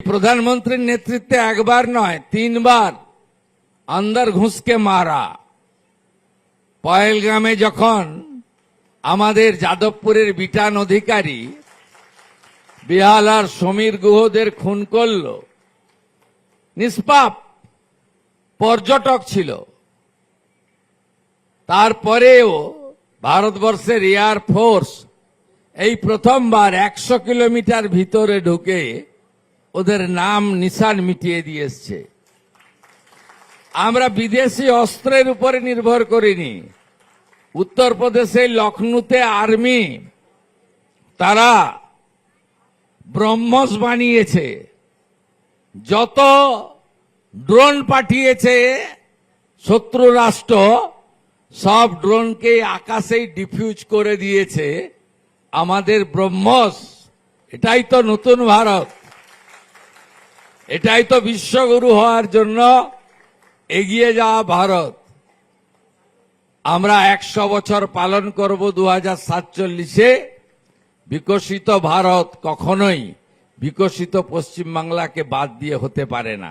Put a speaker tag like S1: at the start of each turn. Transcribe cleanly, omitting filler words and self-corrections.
S1: প্রধানমন্ত্রীর নেতৃত্বে একবার নয় 3 বার अंदर घुस के मारा। পহেলগামে যখন আমাদের যাদবপুরের বিটান অধিকারী বিহাল আর সমীর গুহদের খুন করল, নিষ্পাপ পর্যটক ছিল, তারপরেও ভারতবর্ষের এয়ার ফোর্স এই প্রথমবার 100 কিলোমিটার ভিতরে ঢুকে ওদের নাম নিশান মিটিয়ে দিয়ে এসছে। আমরা বিদেশি অস্ত্রের উপরে নির্ভর করিনি। উত্তরপ্রদেশে লখনৌতে আর্মি তারা ব্রহ্মস বানিয়েছে, যত ড্রোন পাঠিয়েছে শত্রু রাষ্ট্র সব ড্রোনকে আকাশেই ডিফিউজ করে দিয়েছে আমাদের ব্রহ্মস। এটাই তো নতুন ভারত, এটাই তো বিশ্বগুরু হওয়ার জন্য এগিয়ে যাওয়া ভারত। আমরা 100 বছর পালন করব 2047-এ। বিকশিত ভারত কখনোই বিকশিত পশ্চিমবাংলাকে বাদ দিয়ে হতে পারে না।